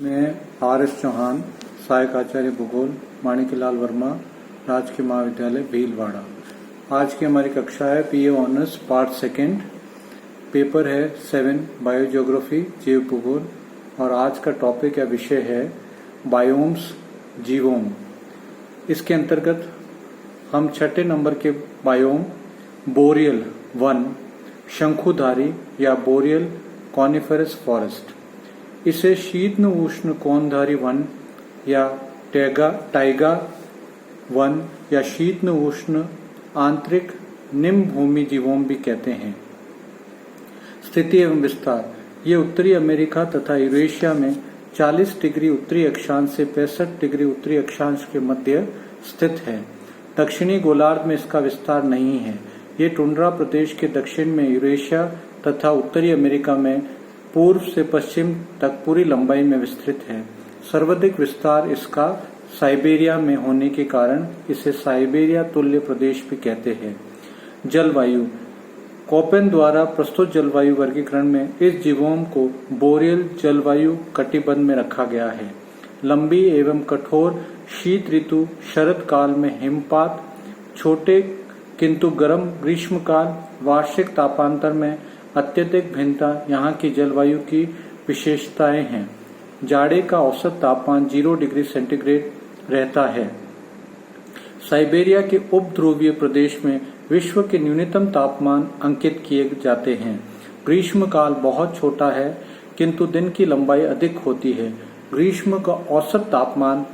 मैं आर.एस. चौहान, सहायक आचार्य भूगोल, माणिक्यलाल वर्मा, राजकीय महाविद्यालय भीलवाड़ा। आज की हमारी कक्षा है BA honours part second. Paper है 7 बायोजियोग्राफी जीव भूगोल और आज का टॉपिक या विषय है बायोम्स जीवोम। इसके अंतर्गत हम छठे नंबर के बायोम बोरियल वन, शंकुधारी या बोरियल कॉनिफेरस फॉरेस्ट, इसे शीतन उष्ण कोनधारी वन या टाइगा वन या शीतन उष्ण आंतरिक निम्न भूमि जीवोम भी कहते हैं। स्थिति एवं विस्तार, ये उत्तरी अमेरिका तथा यूरेशिया में 40 डिग्री उत्तरी अक्षांश से 65 डिग्री उत्तरी अक्षांश के मध्य स्थित है। दक्षिणी गोलार्ध में इसका विस्तार नहीं है। ये टुंड्रा प्रदेश के दक्षिण में यूरेशिया तथा उत्तरी अमेरिका में पूर्व से पश्चिम तक पूरी लंबाई में विस्तृत है। सर्वाधिक विस्तार इसका साइबेरिया में होने के कारण इसे साइबेरिया तुल्य प्रदेश भी कहते हैं। जलवायु, कोपेन द्वारा प्रस्तुत जलवायु वर्गीकरण में इस जीवोम को बोरियल जलवायु कटिबंध में रखा गया है। लंबी एवं कठोर शीत ऋतु, शरद काल में हिमपात, छोटे किंतु गर्म ग्रीष्मकाल, वार्षिक तापांतर में अत्यधिक भिन्नता यहाँ की जलवायु की विशेषताएं हैं। जाड़े का औसत तापमान 0 डिग्री सेंटीग्रेड रहता है। साइबेरिया के उपध्रुवीय प्रदेश में विश्व के न्यूनतम तापमान अंकित किए जाते हैं। ग्रीष्म काल बहुत छोटा है किंतु दिन की लंबाई अधिक होती है। ग्रीष्म का औसत तापमान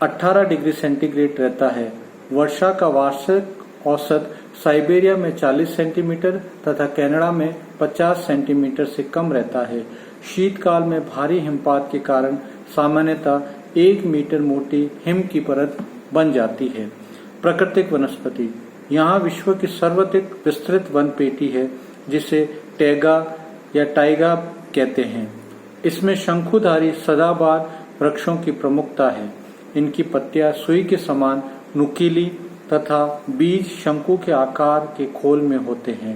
18 डिग्री सेंटीग्रेड रहता है। वर्षा का वार्षिक औसत साइबेरिया में 40 सेंटीमीटर तथा कनाडा में 50 सेंटीमीटर से कम रहता है। शीतकाल में भारी हिमपात के कारण सामान्यतः 1 मीटर मोटी हिम की परत बन जाती है। प्राकृतिक वनस्पति, यहाँ विश्व की सर्वाधिक विस्तृत वन पेटी है जिसे टैगा या टाइगा कहते हैं। इसमें शंकुधारी सदाबहार वृक्षों की प्रमुखता है। इनकी पत्तियां सुई के समान नुकीली तथा बीज शंकु के आकार के खोल में होते हैं।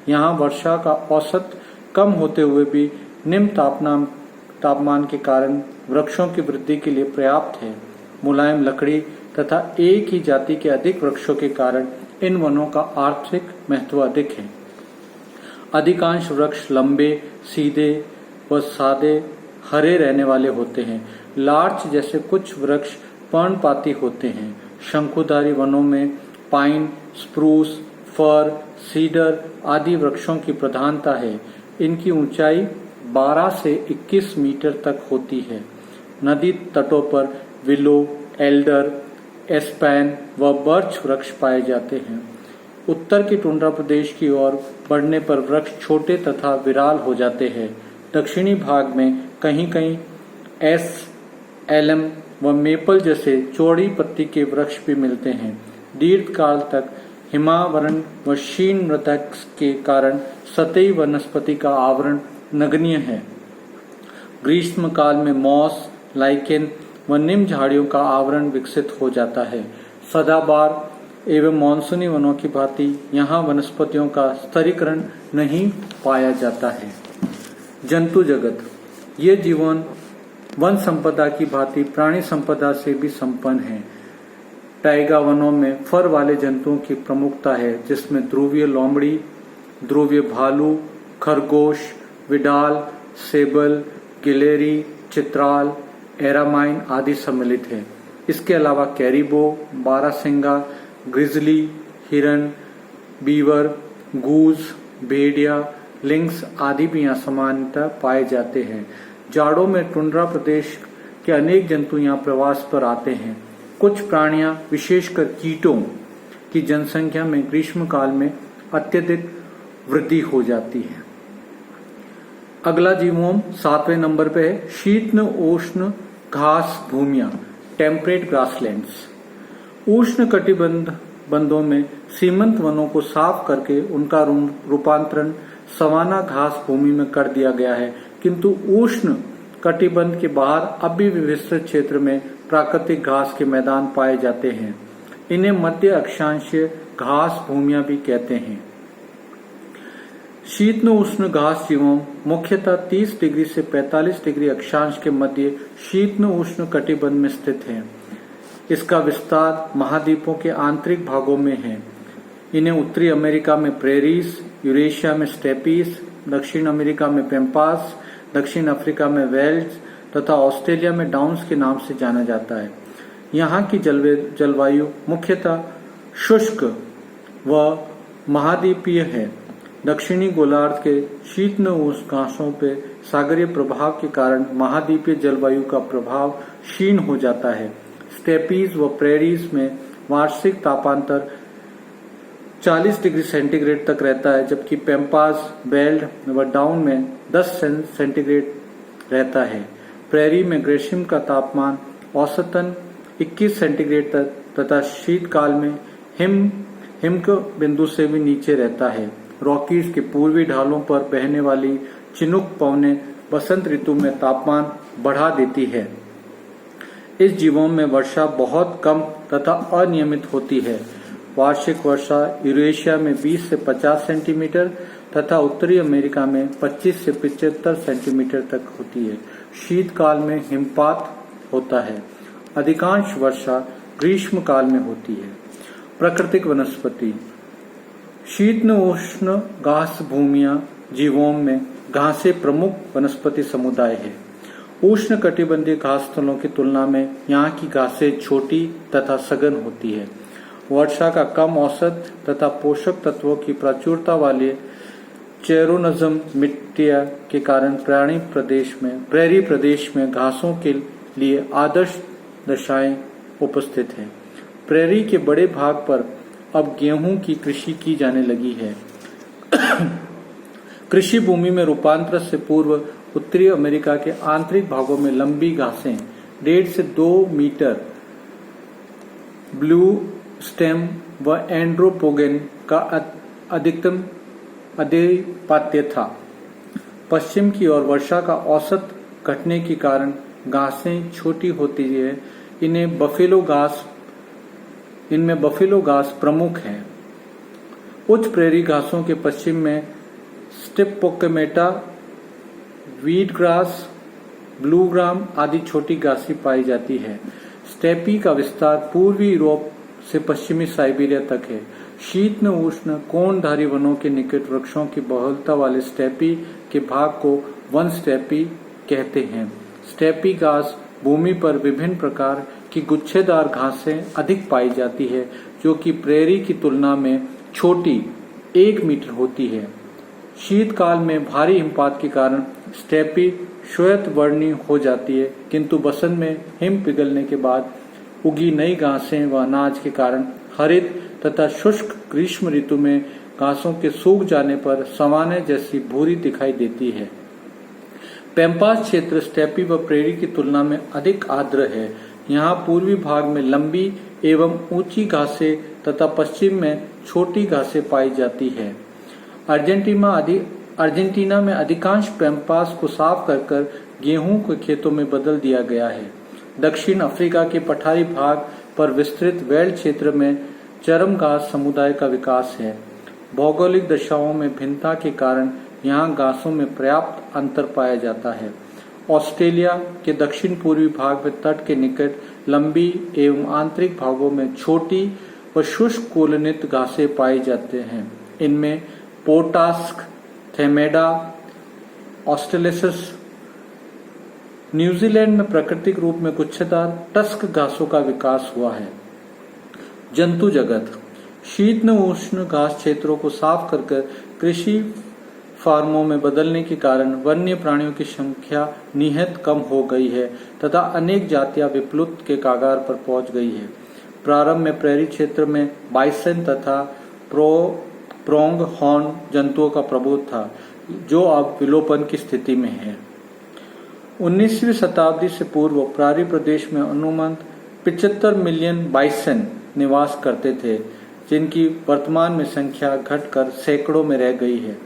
यहाँ वर्षा का औसत कम होते हुए भी निम्न तापमान के कारण वृक्षों की वृद्धि के लिए पर्याप्त है। मुलायम लकड़ी तथा एक ही जाति के अधिक वृक्षों के कारण इन वनों का आर्थिक महत्व अधिक है। अधिकांश वृक्ष लंबे, सीधे व सादे हरे रहने वाले होते हैं। लार्च जैसे कुछ वृक्ष पर्णपाती होते हैं। शंकुधारी वनों में पाइन, स्प्रूस, फर, सीडर आदि वृक्षों की प्रधानता है। इनकी ऊंचाई 12 से 21 मीटर तक होती है। नदी तटों पर विलो, एल्डर, एस्पैन व बर्च वृक्ष पाए जाते हैं। उत्तर की टुंड्रा प्रदेश की ओर बढ़ने पर वृक्ष छोटे तथा विराल हो जाते हैं। दक्षिणी भाग में कहीं कहीं एलम व मेपल जैसे चौड़ी पत्ती के वृक्ष भी मिलते हैं। दीर्घ काल तक हिमावरण व क्षीण मृदा के कारण सतही वनस्पति का आवरण नगण्य है। ग्रीष्म काल में मॉस, लाइकेन व निम्न झाड़ियों का आवरण विकसित हो जाता है। सदाबहार एवं मानसूनी वनों की भांति यहाँ वनस्पतियों का स्तरीकरण नहीं पाया जाता है। जंतु जगत, ये जीवन वन संपदा की भांति प्राणी संपदा से भी संपन्न है। टाइगा वनों में फर वाले जंतुओं की प्रमुखता है जिसमें ध्रुवीय लोमड़ी, ध्रुवीय भालू, खरगोश, विडाल, सेबल, गिलेरी, चित्राल, एरामाइन आदि सम्मिलित है। इसके अलावा कैरिबो, बारहसिंगा, ग्रिजली, हिरन, बीवर, गूज, भेड़िया, लिंक्स आदि भी यहाँ सामान्यतः पाए जाते हैं। जाड़ों में टुंड्रा प्रदेश के अनेक जंतु यहाँ प्रवास पर आते हैं। कुछ प्राणियां विशेषकर कीटों की जनसंख्या में ग्रीष्म काल में अत्यधिक वृद्धि हो जाती है। अगला जीवोम 7वें नंबर पे है शीतन उष्ण घास भूमियां, टेम्परेट ग्रासलैंड्स। उष्ण कटिबंधों में सीमंत वनों को साफ करके उनका रूपांतरण सवाना घास भूमि में कर दिया गया है, किंतु उष्ण कटिबंध के बाहर अब भी विस्तृत क्षेत्र में प्राकृतिक घास के मैदान पाए जाते हैं। इन्हें मध्य अक्षांशीय घास भूमियां भी कहते हैं। शीतोष्ण उष्ण घास जीवों मुख्यतः 30 डिग्री से 45 डिग्री अक्षांश के मध्य शीतोष्ण उष्ण कटिबंध में स्थित है। इसका विस्तार महाद्वीपों के आंतरिक भागों में है। इन्हें उत्तरी अमेरिका में प्रेरीज, यूरेशिया में स्टेपीज, दक्षिण अमेरिका में पेम्पास, दक्षिण अफ्रीका में वेल्ड्स तथा ऑस्ट्रेलिया में डाउन्स के नाम से जाना जाता है। यहाँ की जलवायु मुख्यतः शुष्क व महाद्वीपीय है। दक्षिणी गोलार्ध के शीतोष्ण उष्ण घासों पे सागरीय प्रभाव के कारण महाद्वीपीय जलवायु का प्रभाव क्षीण हो जाता है। स्टेपीज व प्रेरीज में वार्षिक तापांतर 40 डिग्री सेंटीग्रेड तक रहता है, जबकि पेम्पास, बेल्ट व डाउन में 10 सेंटीग्रेड रहता है। प्रेरी में ग्रीष्म का तापमान औसतन 21 सेंटीग्रेड तक तथा शीतकाल में हिम बिंदु से भी नीचे रहता है। रॉकीज के पूर्वी ढालों पर बहने वाली चिनूक पवनें बसंत ऋतु में तापमान बढ़ा देती है। इस जीवों में वर्षा बहुत कम तथा अनियमित होती है। वार्षिक वर्षा यूरेशिया में 20 से 50 सेंटीमीटर तथा उत्तरी अमेरिका में 25 से 75 सेंटीमीटर तक होती है। शीतकाल में हिमपात होता है। अधिकांश वर्षा ग्रीष्म काल में होती है। प्राकृतिक वनस्पति। शीतोष्ण उष्ण घास भूमियां जीवों में घासें प्रमुख वनस्पति समुदाय है। उष्ण कटिबंधीय घास स्थलों की तुलना में यहाँ की घासें छोटी तथा सघन होती है। वर्षा का कम औसत तथा पोषक तत्वों की प्रचुरता वाले चेरोनोजम मिट्टिया के कारण प्रेरी प्रदेश में घासों के लिए आदर्श दशाएं उपस्थित हैं। प्रेरी के बड़े भाग पर अब गेहूं की कृषि की जाने लगी है। कृषि भूमि में रूपांतरण से पूर्व उत्तरी अमेरिका के आंतरिक भागों में लंबी घासें 1.5 से 2 मीटर ब्लू स्टेम व एंड्रोपोगेन का अधिकतम आधिपत्य था। पश्चिम की ओर वर्षा का औसत घटने के कारण घासें छोटी होती है। इनमें बफेलो घास प्रमुख है। उच्च प्रेरी घासों के पश्चिम में स्टिपोकेमेटा, वीट ग्रास, ब्लू ग्राम आदि छोटी घासें पाई जाती है। स्टेपी का विस्तार पूर्वी यूरोप से पश्चिमी साइबेरिया तक है। शीतोष्ण उष्ण कोणधारी वनों के निकट वृक्षों की बहुलता वाले स्टेपी के भाग को वन स्टेपी कहते हैं। स्टेपी घास भूमि पर विभिन्न प्रकार की गुच्छेदार घासें अधिक पाई जाती है, जो कि प्रेरी की तुलना में छोटी 1 मीटर होती है। शीतकाल में भारी हिमपात के कारण स्टेपी श्वेत वर्णी हो जाती है, किंतु बसंत में हिम पिघलने के बाद उगी नई घासें व अनाज के कारण हरित तथा शुष्क ग्रीष्म ऋतु में घासों के सूख जाने पर सवाने जैसी भूरी दिखाई देती है। पेम्पास क्षेत्र स्टेपी व प्रेरी की तुलना में अधिक आर्द्र है। यहाँ पूर्वी भाग में लंबी एवं ऊंची घासें तथा पश्चिम में छोटी घासें पाई जाती है। अर्जेंटीना में अधिकांश पेम्पास को साफ कर गेहूं के खेतों में बदल दिया गया है। दक्षिण अफ्रीका के पठारी भाग पर विस्तृत वेल्ड क्षेत्र में चरम घास समुदाय का विकास है। भौगोलिक दशाओं में भिन्नता के कारण यहाँ घासों में पर्याप्त अंतर पाया जाता है। ऑस्ट्रेलिया के दक्षिण पूर्वी भाग में तट के निकट लंबी एवं आंतरिक भागों में छोटी व शुष्क कुलनित घासें पाई जाते हैं। इनमें पोटास्क, थेमेडा, ऑस्ट्रेलेसिस। न्यूजीलैंड में प्राकृतिक रूप में गुच्छेदार टस्क घासों का विकास हुआ है। जंतु जगत। शीतोष्ण उष्ण घास क्षेत्रों को साफ कर कृषि फार्मों में बदलने के कारण वन्य प्राणियों की संख्या नियत कम हो गई है तथा अनेक जातियां विलुप्त के कगार पर पहुंच गई है। प्रारंभ में प्रेरी क्षेत्र में बाइसन तथा प्रोंग हॉर्न जंतुओं का प्रभुत्व था, जो अब विलोपन की स्थिति में है। 19वीं शताब्दी से पूर्व प्रारी प्रदेश में अनुमानित 75 मिलियन बाइसन निवास करते थे, जिनकी वर्तमान में संख्या घटकर सैकड़ों में रह गई है।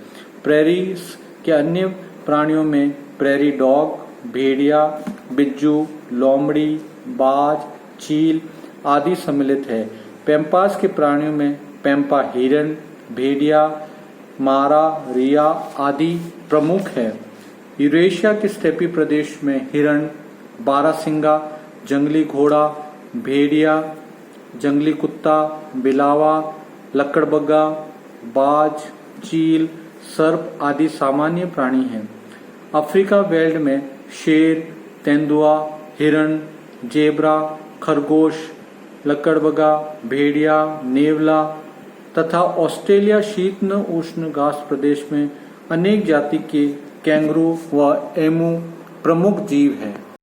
प्रेरीज के अन्य प्राणियों में प्रेरी डॉग, भेड़िया, बिज्जू, लोमड़ी, बाज, चील आदि सम्मिलित है। पेम्पास के प्राणियों में पेम्पा हिरन, भेड़िया, मारा, रिया आदि प्रमुख है। यूरेशिया के स्टेपी प्रदेश में हिरण, बारहसिंगा, जंगली घोड़ा, भेड़िया, जंगली कुत्ता, बिलावा, लकड़बग्गा, बाज, चील, सर्प आदि सामान्य प्राणी हैं। अफ्रीका वेल्ड में शेर, तेंदुआ, हिरण, जेब्रा, खरगोश, लकड़बग्गा, भेड़िया, नेवला तथा ऑस्ट्रेलिया शीतोष्ण उष्ण घास प्रदेश में अनेक जाति के कैंगरू व एमू प्रमुख जीव हैं।